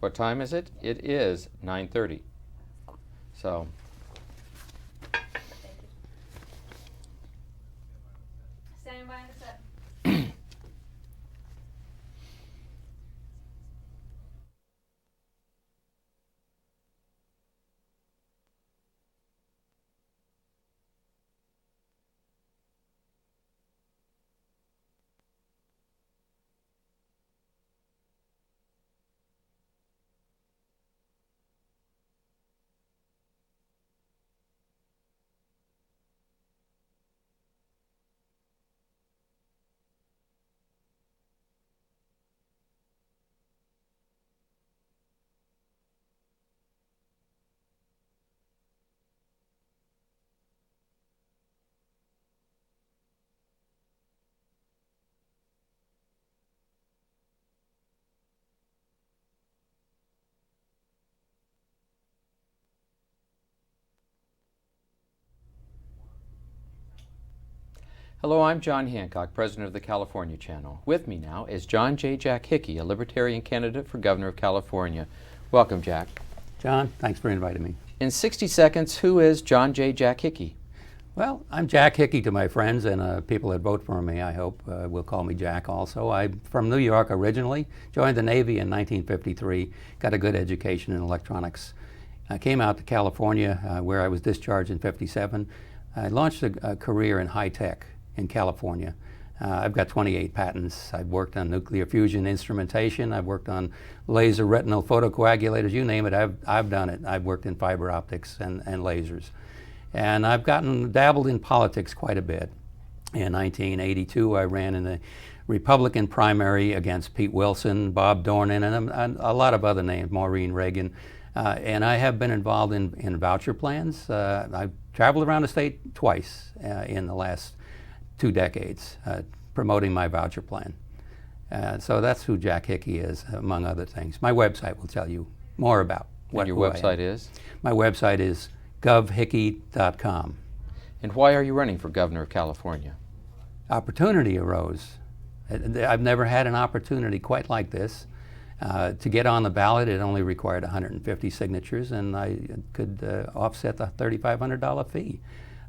What time is it? It is 9:30. So, Stand by in a sec. hello, I'm John Hancock, President of the California Channel. With me now is John J. Jack Hickey, a Libertarian candidate for Governor of California. Welcome, Jack. John, thanks for inviting me. In 60 seconds, who is John J. Jack Hickey? Well, I'm Jack Hickey to my friends and people that vote for me, I hope, will call me Jack also. I'm from New York originally, joined the Navy in 1953, got a good education in electronics. I came out to California where I was discharged in 57. I launched a career in high tech in California. I've got 28 patents. I've worked on nuclear fusion instrumentation. I've worked on laser retinal photocoagulators. You name it, I've done it. I've worked in fiber optics and lasers. And I've dabbled in politics quite a bit. In 1982, I ran in the Republican primary against Pete Wilson, Bob Dornan, and a lot of other names, Maureen Reagan. And I have been involved in voucher plans. I've traveled around the state twice in the last 2 decades promoting my voucher plan. So that's who Jack Hickey is, among other things. My website will tell you more about what your website is? My website is govhickey.com. And why are you running for Governor of California? Opportunity arose. I've never had an opportunity quite like this. To get on the ballot, it only required 150 signatures, and I could offset the $3,500 fee.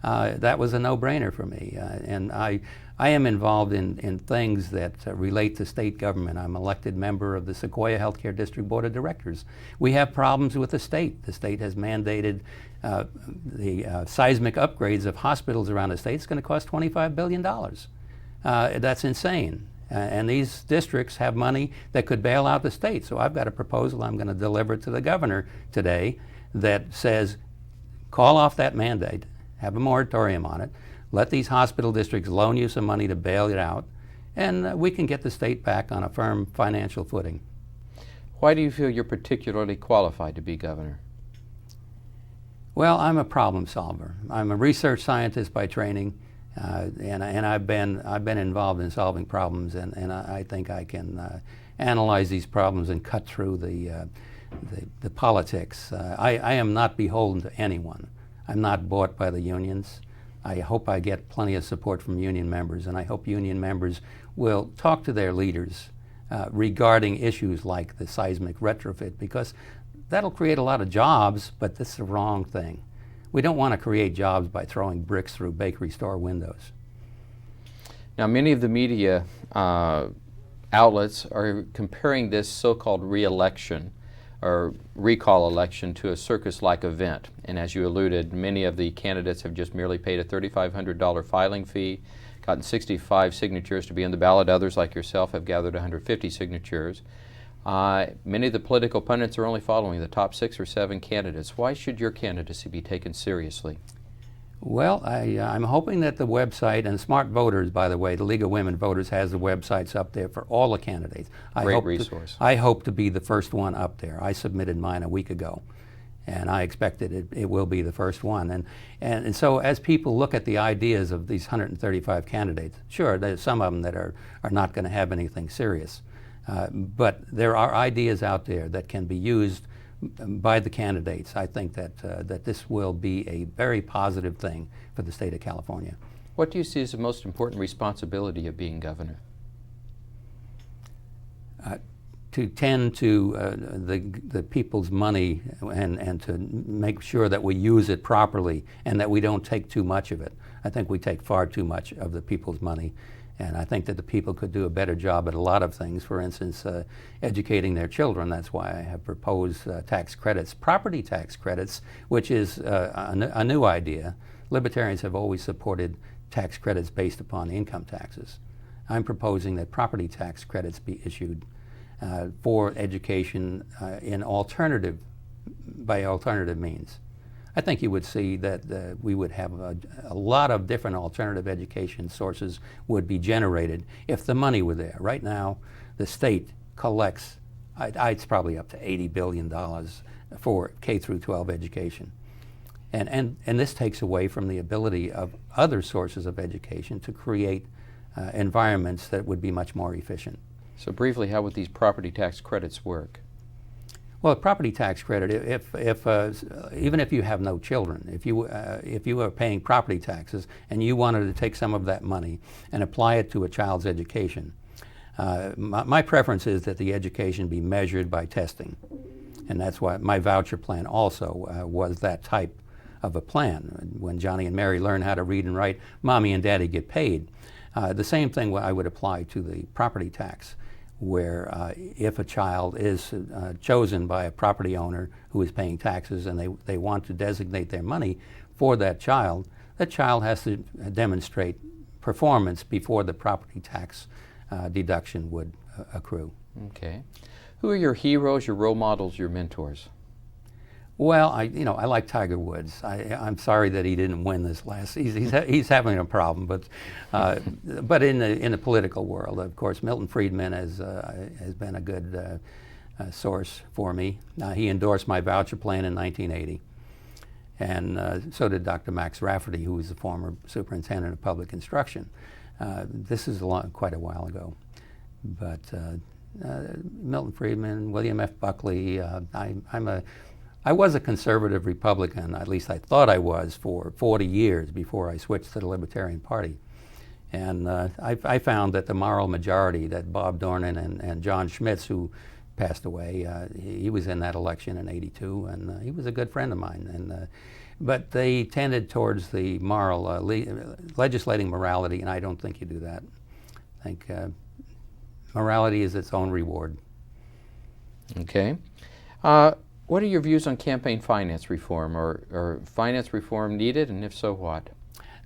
That was a no-brainer for me. And I am involved in things that relate to state government. I'm elected member of the Sequoia Healthcare District Board of Directors. We have problems with the state. The state has mandated the seismic upgrades of hospitals around the state. It's going to cost $25 billion. That's insane. And these districts have money that could bail out the state. So I've got a proposal I'm going to deliver to the governor today that says, call off that mandate, have a moratorium on it, let these hospital districts loan you some money to bail it out, and we can get the state back on a firm financial footing. Why do you feel you're particularly qualified to be governor? Well, I'm a problem solver. I'm a research scientist by training, and I've been involved in solving problems, and I think I can analyze these problems and cut through the politics. I am not beholden to anyone. I'm not bought by the unions. I hope I get plenty of support from union members, and I hope union members will talk to their leaders regarding issues like the seismic retrofit, because that'll create a lot of jobs, but that's the wrong thing. We don't want to create jobs by throwing bricks through bakery store windows. Now, many of the media outlets are comparing this so-called re-election or recall election to a circus-like event. And as you alluded, many of the candidates have just merely paid a $3,500 filing fee, gotten 65 signatures to be on the ballot. Others, like yourself, have gathered 150 signatures. Many of the political pundits are only following the top 6 or 7 candidates. Why should your candidacy be taken seriously? Well, I'm hoping that the website, and Smart Voters, by the way, the League of Women Voters has the websites up there for all the candidates. Great resource. I hope to be the first one up there. I submitted mine a week ago, and I expected it will be the first one. And so as people look at the ideas of these 135 candidates, sure, there's some of them that are not going to have anything serious. But there are ideas out there that can be used by the candidates. I think that this will be a very positive thing for the state of California. What do you see as the most important responsibility of being governor? to tend to the people's money and to make sure that we use it properly and that we don't take too much of it. I think we take far too much of the people's money, and I think that the people could do a better job at a lot of things. For instance, educating their children. That's why I have proposed tax credits, property tax credits, which is a new idea. Libertarians have always supported tax credits based upon income taxes. I'm proposing that property tax credits be issued for education by alternative means. I think you would see that we would have a lot of different alternative education sources would be generated if the money were there. Right now, the state collects, it's probably up to $80 billion for K through 12 education. And this takes away from the ability of other sources of education to create environments that would be much more efficient. So briefly, how would these property tax credits work? Well, a property tax credit, even if you have no children, if you are paying property taxes and you wanted to take some of that money and apply it to a child's education, my preference is that the education be measured by testing. And that's why my voucher plan also was that type of a plan. When Johnny and Mary learn how to read and write, Mommy and Daddy get paid. The same thing I would apply to the property tax, where if a child is chosen by a property owner who is paying taxes and they want to designate their money for that child has to demonstrate performance before the property tax deduction would accrue. Okay. Who are your heroes, your role models, your mentors? Well, I like Tiger Woods. I'm sorry that he didn't win this last. He's having a problem, but in the political world, of course, Milton Friedman has been a good source for me. He endorsed my voucher plan in 1980, and so did Dr. Max Rafferty, who was the former superintendent of public instruction. This is quite a while ago, but Milton Friedman, William F. Buckley. I was a conservative Republican, at least I thought I was, for 40 years before I switched to the Libertarian Party. And I found that the moral majority, that Bob Dornan and John Schmitz, who passed away, he was in that election in '82, and he was a good friend of mine. But they tended towards the moral, legislating morality, and I don't think you do that. I think morality is its own reward. Okay. What are your views on campaign finance reform? Or finance reform needed, and if so, what?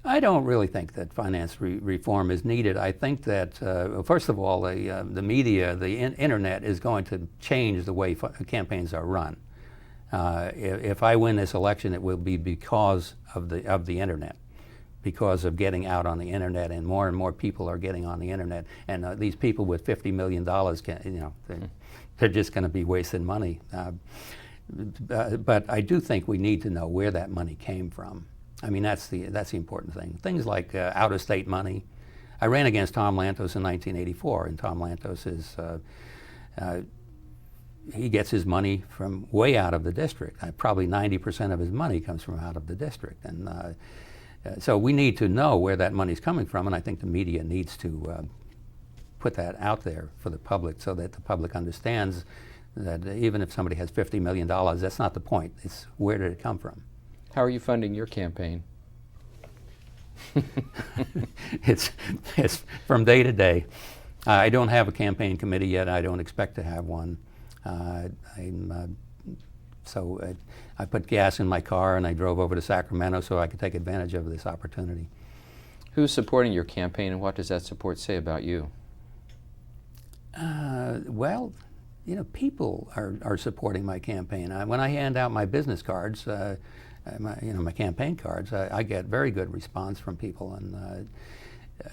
I don't really think that finance reform is needed. I think that, first of all, the media, the internet is going to change the way campaigns are run. If I win this election, it will be because of the internet, because of getting out on the internet, and more people are getting on the internet. And these people with $50 million, they're just going to be wasting money. But I do think we need to know where that money came from. I mean, that's the important thing. Things like out-of-state money. I ran against Tom Lantos in 1984, and Tom Lantos he gets his money from way out of the district. Probably 90% of his money comes from out of the district, and so we need to know where that money is coming from, and I think the media needs to put that out there for the public so that the public understands that even if somebody has $50 million, that's not the point. It's where did it come from? How are you funding your campaign? It's from day to day. I don't have a campaign committee yet. I don't expect to have one. So I put gas in my car and I drove over to Sacramento so I could take advantage of this opportunity. Who's supporting your campaign, and what does that support say about you? Well, people are supporting my campaign. When I hand out my business cards, my campaign cards, I get very good response from people, and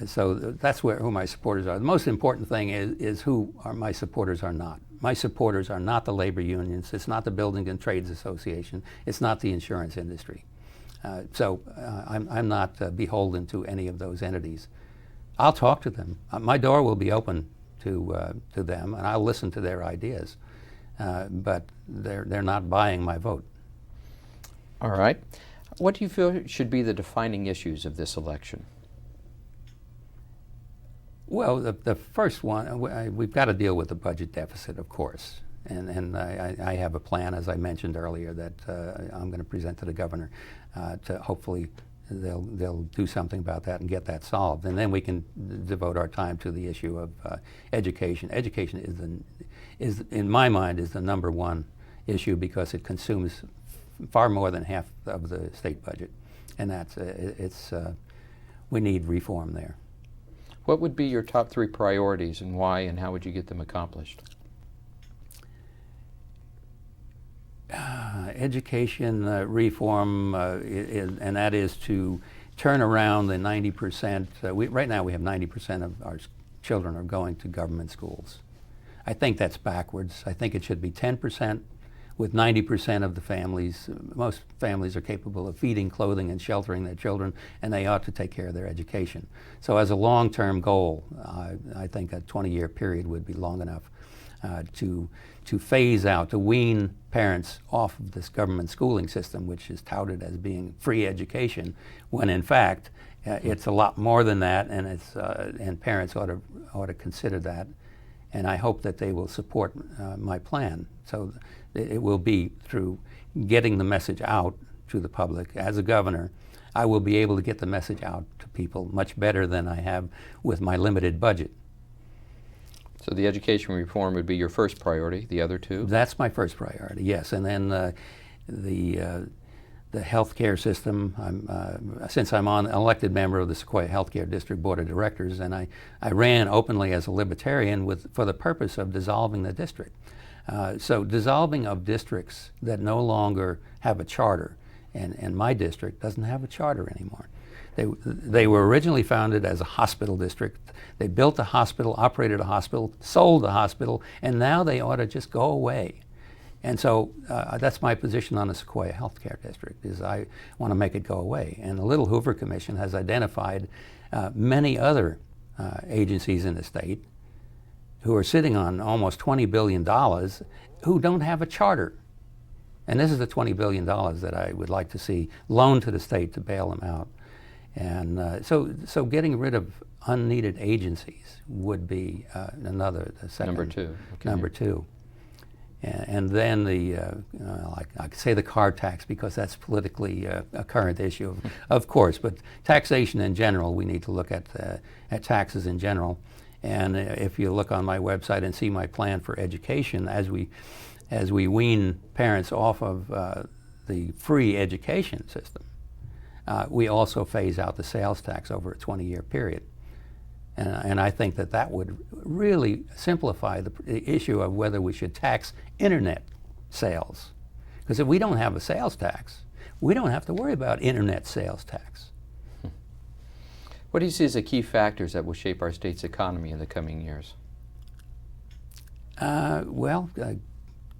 so that's who my supporters are. The most important thing is who my supporters are not. My supporters are not the labor unions. It's not the Building and Trades Association. It's not the insurance industry. So I'm not beholden to any of those entities. I'll talk to them. My door will be open to them, and I'll listen to their ideas. But they're not buying my vote. All right. What do you feel should be the defining issues of this election? Well, the first one, we've got to deal with the budget deficit, of course. And I have a plan, as I mentioned earlier, that I'm going to present to the governor to hopefully they'll do something about that and get that solved. And then we can devote our time to the issue of education. Education is, in my mind, is the number one issue because it consumes far more than half of the state budget. And that's, we need reform there. What would be your top 3 priorities and why, and how would you get them accomplished? Education reform, and that is to turn around the 90%. Right now we have 90% of our children are going to government schools. I think that's backwards. I think it should be 10%, with 90% of the families. Most families are capable of feeding, clothing, and sheltering their children, and they ought to take care of their education. So as a long-term goal, I think a 20-year period would be long enough to phase out, to wean parents off of this government schooling system, which is touted as being free education, when in fact it's a lot more than that, and parents ought to consider that. And I hope that they will support my plan. So it will be through getting the message out to the public. As a governor, I will be able to get the message out to people much better than I have with my limited budget. So the education reform would be your first priority, the other 2? That's my first priority, yes. And then the health care system, since I'm an elected member of the Sequoia Healthcare District Board of Directors, and I ran openly as a libertarian for the purpose of dissolving the district. So dissolving of districts that no longer have a charter, and my district doesn't have a charter anymore. They were originally founded as a hospital district. They built a hospital, operated a hospital, sold the hospital, and now they ought to just go away. And so that's my position on the Sequoia Healthcare District, is I want to make it go away. And the Little Hoover Commission has identified many other agencies in the state who are sitting on almost $20 billion who don't have a charter. And this is the $20 billion that I would like to see loaned to the state to bail them out. And so getting rid of unneeded agencies would be the second. Number 2. Okay. Number 2. And then I could say the car tax because that's politically a current issue, of course. But taxation in general, we need to look at taxes in general. And if you look on my website and see my plan for education, as we wean parents off of the free education system, we also phase out the sales tax over a 20-year period. And I think that would really simplify the issue of whether we should tax internet sales. Because if we don't have a sales tax, we don't have to worry about internet sales tax. What do you see as the key factors that will shape our state's economy in the coming years?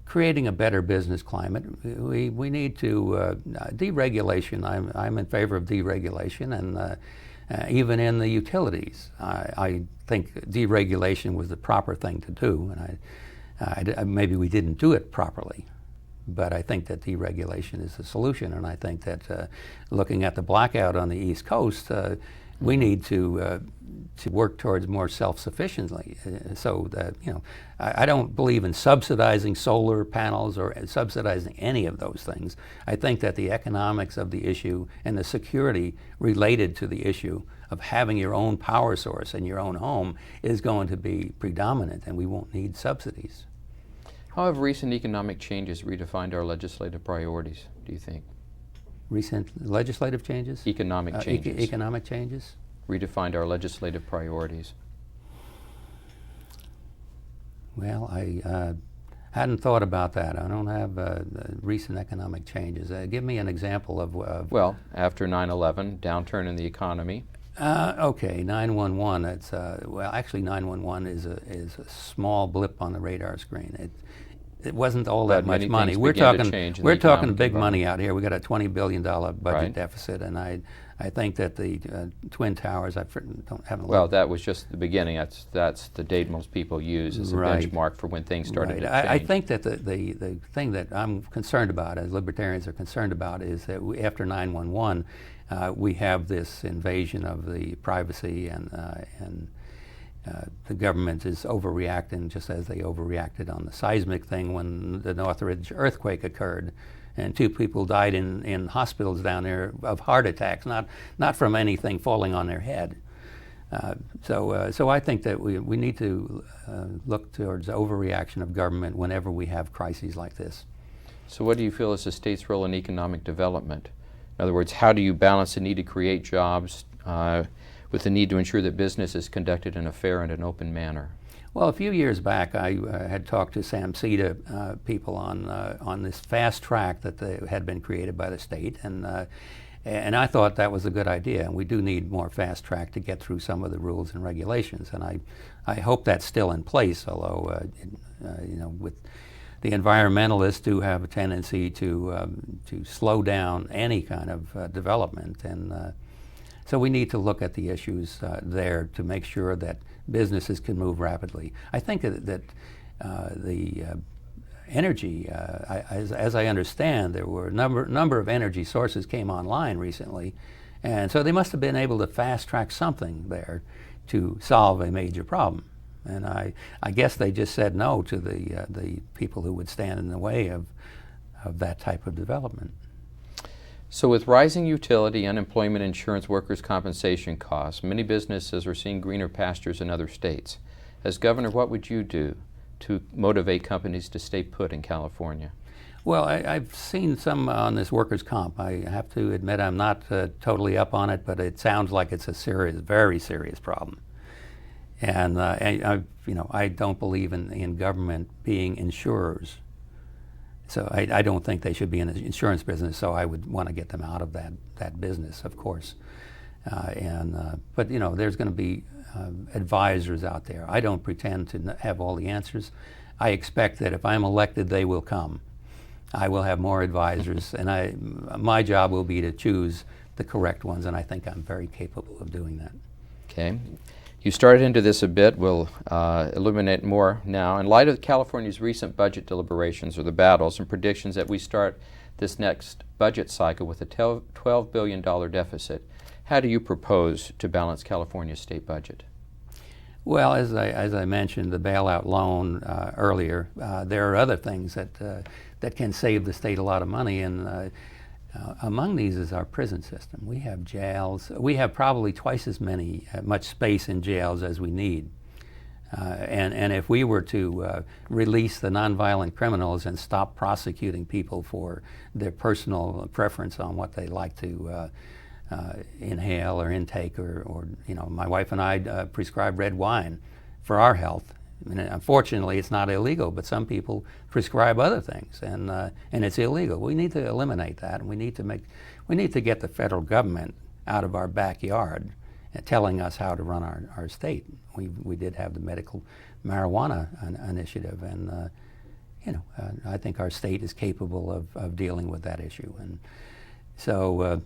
Creating a better business climate. We need to deregulation. I'm in favor of deregulation, and even in the utilities, I think deregulation was the proper thing to do, and maybe we didn't do it properly. But I think that deregulation is the solution, and I think that looking at the blackout on the East Coast, we need to work towards more self-sufficiency. So that, I don't believe in subsidizing solar panels or subsidizing any of those things. I think that the economics of the issue and the security related to the issue of having your own power source in your own home is going to be predominant, and we won't need subsidies. How have recent economic changes redefined our legislative priorities, do you think? Recent legislative changes? Economic changes. Economic changes? Redefined our legislative priorities. Well, I hadn't thought about that. I don't have recent economic changes. Give me an example of well, after 9/11, downturn in the economy. Okay, 911. It's well, actually, 911 is a small blip on the radar screen. It wasn't all that much money. We're talking big money out here. We got a $20 billion budget deficit, and I think that the Twin Towers. Haven't. Well, that was just the beginning. That's the date most people use as a benchmark for when things started to change. I think that the thing that I'm concerned about, as libertarians are concerned about, is that after 911, we have this invasion of the privacy and the government is overreacting, just as they overreacted on the seismic thing when the Northridge earthquake occurred, and 2 people died in hospitals down there of heart attacks, not from anything falling on their head. So I think that we need to look towards overreaction of government whenever we have crises like this. So what do you feel is the state's role in economic development? In other words, how do you balance the need to create jobs with the need to ensure that business is conducted in a fair and an open manner? Well, a few years back, I had talked to SAMCETA people on this fast track that had been created by the state, and I thought that was a good idea. And we do need more fast track to get through some of the rules and regulations, and I hope that's still in place. Although with the environmentalists do have a tendency to slow down any kind of development, and so we need to look at the issues there to make sure that businesses can move rapidly. I think that the energy, as I understand, there were a number of energy sources came online recently, and so they must have been able to fast track something there to solve a major problem. And I guess they just said no to the people who would stand in the way of that type of development. So with rising utility, unemployment, insurance, workers' compensation costs, many businesses are seeing greener pastures in other states. As governor, what would you do to motivate companies to stay put in California? Well, I've seen some on this workers' comp. I have to admit I'm not totally up on it, but it sounds like it's a serious, very serious problem. And I don't believe in government being insurers. So I don't think they should be in the insurance business, so I would want to get them out of that business, of course. But there's going to be advisors out there. I don't pretend to have all the answers. I expect that if I'm elected, they will come. I will have more advisors, and my job will be to choose the correct ones, and I think I'm very capable of doing that. Okay. You started into this a bit. We'll illuminate more now. In light of California's recent budget deliberations or the battles and predictions that we start this next budget cycle with a $12 billion deficit, how do you propose to balance California's state budget? Well, as I mentioned, the bailout loan earlier, there are other things that can save the state a lot of money, and among these is our prison system. We have jails. We have probably twice as much space in jails as we need. And if we were to release the nonviolent criminals and stop prosecuting people for their personal preference on what they like to inhale or intake, or my wife and I prescribe red wine for our health. I mean, unfortunately, it's not illegal, but some people prescribe other things, and it's illegal. We need to eliminate that, and we need to get the federal government out of our backyard telling us how to run our state. We did have the medical marijuana initiative, and I think our state is capable of dealing with that issue, and so.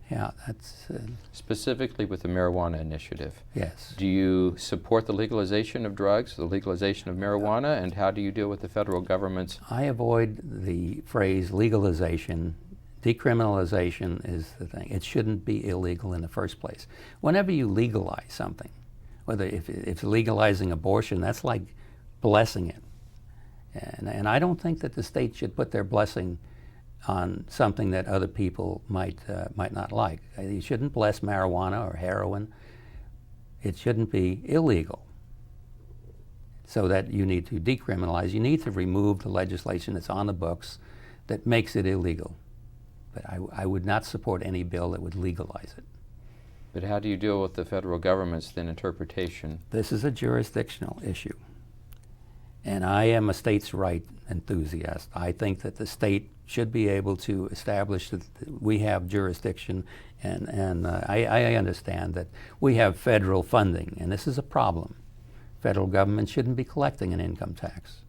Yeah, that's... Specifically with the marijuana initiative. Yes. Do you support the legalization of drugs, the legalization of marijuana, and how do you deal with the federal government's... I avoid the phrase legalization. Decriminalization is the thing. It shouldn't be illegal in the first place. Whenever you legalize something, whether if it's legalizing abortion, that's like blessing it. And I don't think that the state should put their blessing on something that other people might not like. You shouldn't bless marijuana or heroin. It shouldn't be illegal. So that you need to decriminalize. You need to remove the legislation that's on the books that makes it illegal. But I would not support any bill that would legalize it. But how do you deal with the federal government's then interpretation? This is a jurisdictional issue. And I am a states' right enthusiast. I think that the state should be able to establish that we have jurisdiction, and I understand that we have federal funding, and this is a problem. Federal government shouldn't be collecting an income tax.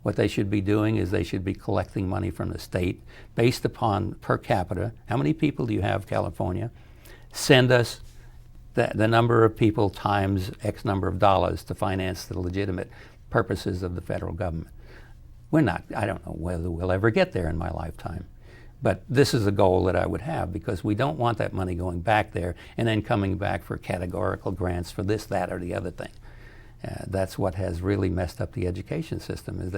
What they should be doing is they should be collecting money from the state based upon per capita. How many people do you have, California? Send us the number of people times X number of dollars to finance the legitimate purposes of the federal government. I don't know whether we'll ever get there in my lifetime, But this is a goal that I would have, because we don't want that money going back there and then coming back for categorical grants for this, that, or the other thing. That's what has really messed up the education system. Is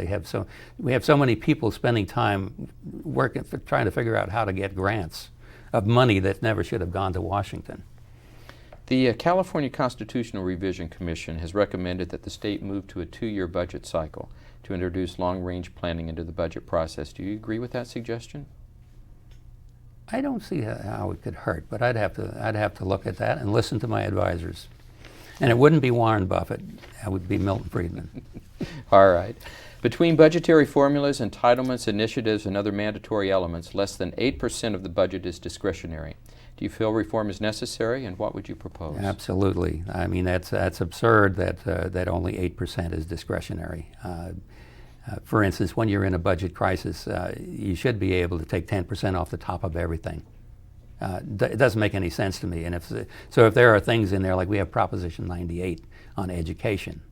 we have so many people spending time working, trying to figure out how to get grants of money that never should have gone to Washington. The California Constitutional Revision Commission has recommended that the state move to a 2-year budget cycle to introduce long-range planning into the budget process. Do you agree with that suggestion? I don't see how it could hurt, but I'd have to look at that and listen to my advisors. And it wouldn't be Warren Buffett. It would be Milton Friedman. All right. Between budgetary formulas, entitlements, initiatives, and other mandatory elements, less than 8% of the budget is discretionary. Do you feel reform is necessary, and what would you propose? Absolutely. I mean, that's absurd that only 8% is discretionary. For instance, when you're in a budget crisis, you should be able to take 10% off the top of everything. It doesn't make any sense to me. And if there are things in there, like we have Proposition 98 on education,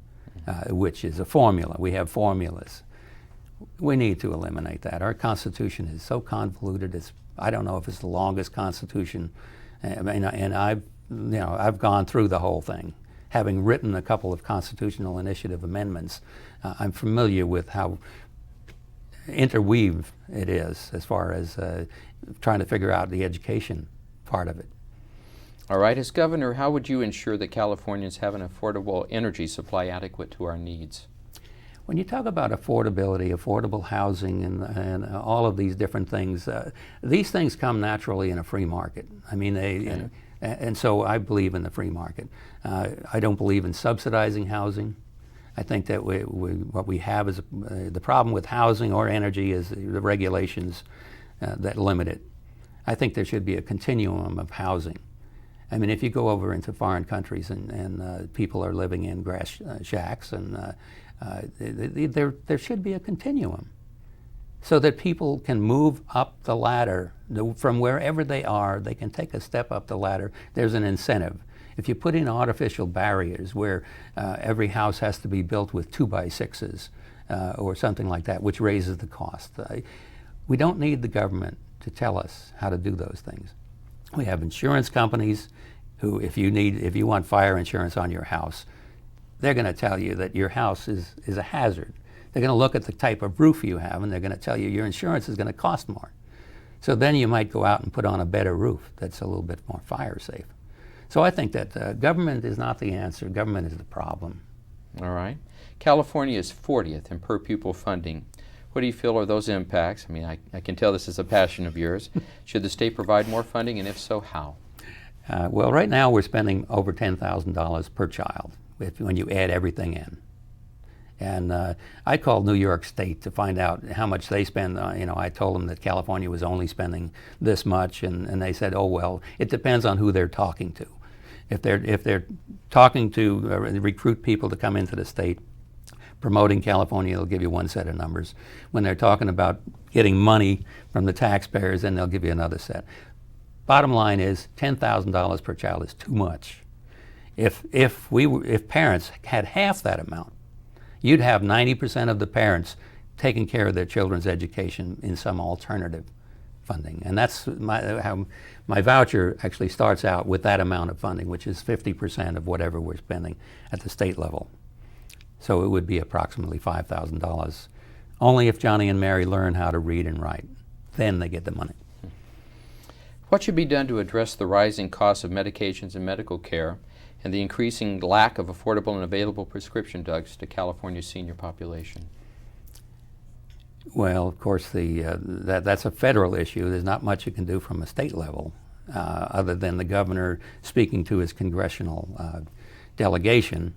which is a formula. We have formulas. We need to eliminate that. Our Constitution is so convoluted. I don't know if it's the longest Constitution. And I've gone through the whole thing. Having written a couple of constitutional initiative amendments, I'm familiar with how interweaved it is as far as trying to figure out the education part of it. All right. As governor, how would you ensure that Californians have an affordable energy supply adequate to our needs? When you talk about affordability, affordable housing, and all of these different things, these things come naturally in a free market. I mean, and so I believe in the free market. I don't believe in subsidizing housing. I think that what we have is the problem with housing or energy is the regulations that limit it. I think there should be a continuum of housing. I mean, if you go over into foreign countries and people are living in grass shacks, and there should be a continuum so that people can move up the ladder from wherever they are. They can take a step up the ladder. There's an incentive. If you put in artificial barriers where every house has to be built with 2x6s or something like that, which raises the cost, we don't need the government to tell us how to do those things. We have insurance companies who, if you want fire insurance on your house, they're going to tell you that your house is a hazard. They're going to look at the type of roof you have, and they're going to tell you your insurance is going to cost more. So then you might go out and put on a better roof that's a little bit more fire safe. So I think that government is not the answer. Government is the problem. All right. California is 40th in per pupil funding. What do you feel are those impacts? I mean, I can tell this is a passion of yours. Should the state provide more funding, and if so, how? Well, right now we're spending over $10,000 per child when you add everything in. And I called New York State to find out how much they spend. I told them that California was only spending this much, and they said, oh, well, it depends on who they're talking to. If they're talking to recruit people to come into the state, promoting California, they'll give you one set of numbers. When they're talking about getting money from the taxpayers, then they'll give you another set. Bottom line is $10,000 per child is too much. If parents had half that amount, you'd have 90% of the parents taking care of their children's education in some alternative funding. And that's how my voucher actually starts out with that amount of funding, which is 50% of whatever we're spending at the state level. So it would be approximately $5,000. Only if Johnny and Mary learn how to read and write. Then they get the money. What should be done to address the rising costs of medications and medical care and the increasing lack of affordable and available prescription drugs to California's senior population? Well, of course, that's a federal issue. There's not much you can do from a state level other than the governor speaking to his congressional delegation,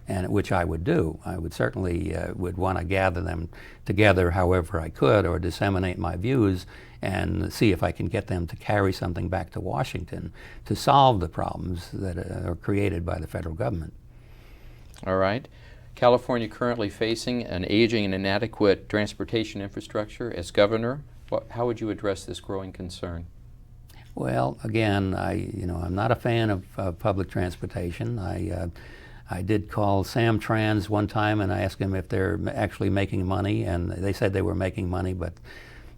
and which I would do. I would certainly would want to gather them together however I could, or disseminate my views and see if I can get them to carry something back to Washington to solve the problems that are created by the federal government. All right. California currently facing an aging and inadequate transportation infrastructure. As governor, how would you address this growing concern? Well, again, I'm not a fan of public transportation. I did call Sam Trans one time and I asked him if they're actually making money, and they said they were making money, but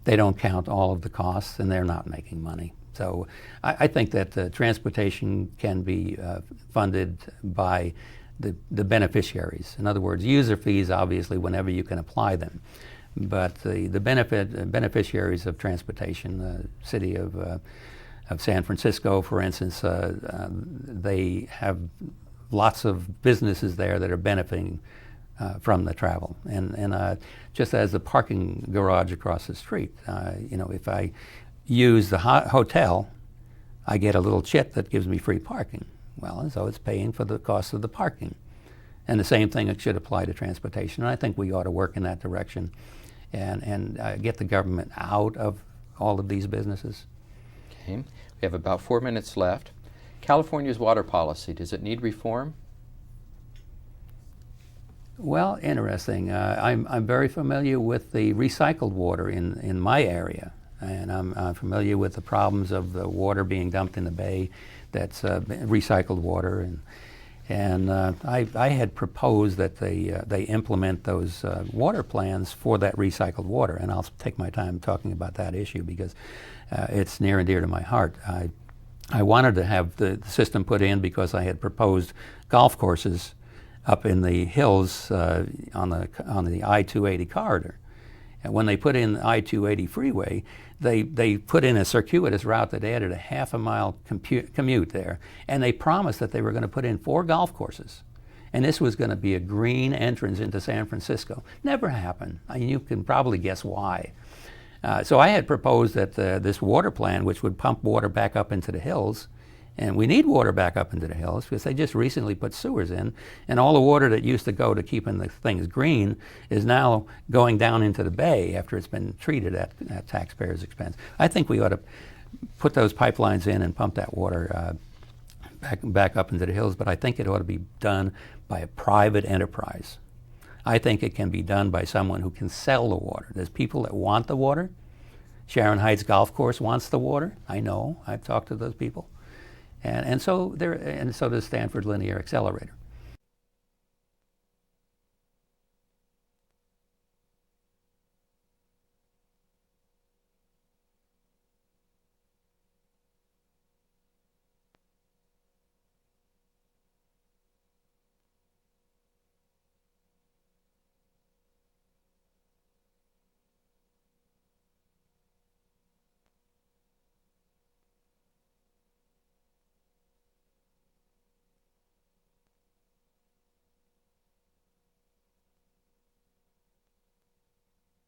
they don't count all of the costs, and they're not making money. So I think that transportation can be funded by the beneficiaries. In other words, user fees, obviously, whenever you can apply them. But the beneficiaries of transportation, the city of San Francisco, for instance, they have lots of businesses there that are benefiting from the travel. And just as the parking garage across the street, if I use the hotel, I get a little chit that gives me free parking. Well, and so it's paying for the cost of the parking. And the same thing should apply to transportation. And I think we ought to work in that direction and get the government out of all of these businesses. Okay. We have about 4 minutes left. California's water policy, does it need reform? Well, interesting. I'm very familiar with the recycled water in my area. And I'm familiar with the problems of the water being dumped in the bay that's recycled water. And I had proposed that they implement those water plans for that recycled water. And I'll take my time talking about that issue because it's near and dear to my heart. I wanted to have the system put in because I had proposed golf courses up in the hills on the I-280 corridor. And when they put in the I-280 freeway, they put in a circuitous route that added a half-a-mile commute there, and they promised that they were going to put in 4 golf courses. And this was going to be a green entrance into San Francisco. Never happened. I mean, you can probably guess why. So I had proposed that this water plan, which would pump water back up into the hills, and we need water back up into the hills because they just recently put sewers in, and all the water that used to go to keeping the things green is now going down into the bay after it's been treated at taxpayers' expense. I think we ought to put those pipelines in and pump that water back up into the hills, but I think it ought to be done by a private enterprise. I think it can be done by someone who can sell the water. There's people that want the water. Sharon Heights Golf Course wants the water. I know. I've talked to those people. And so does Stanford Linear Accelerator.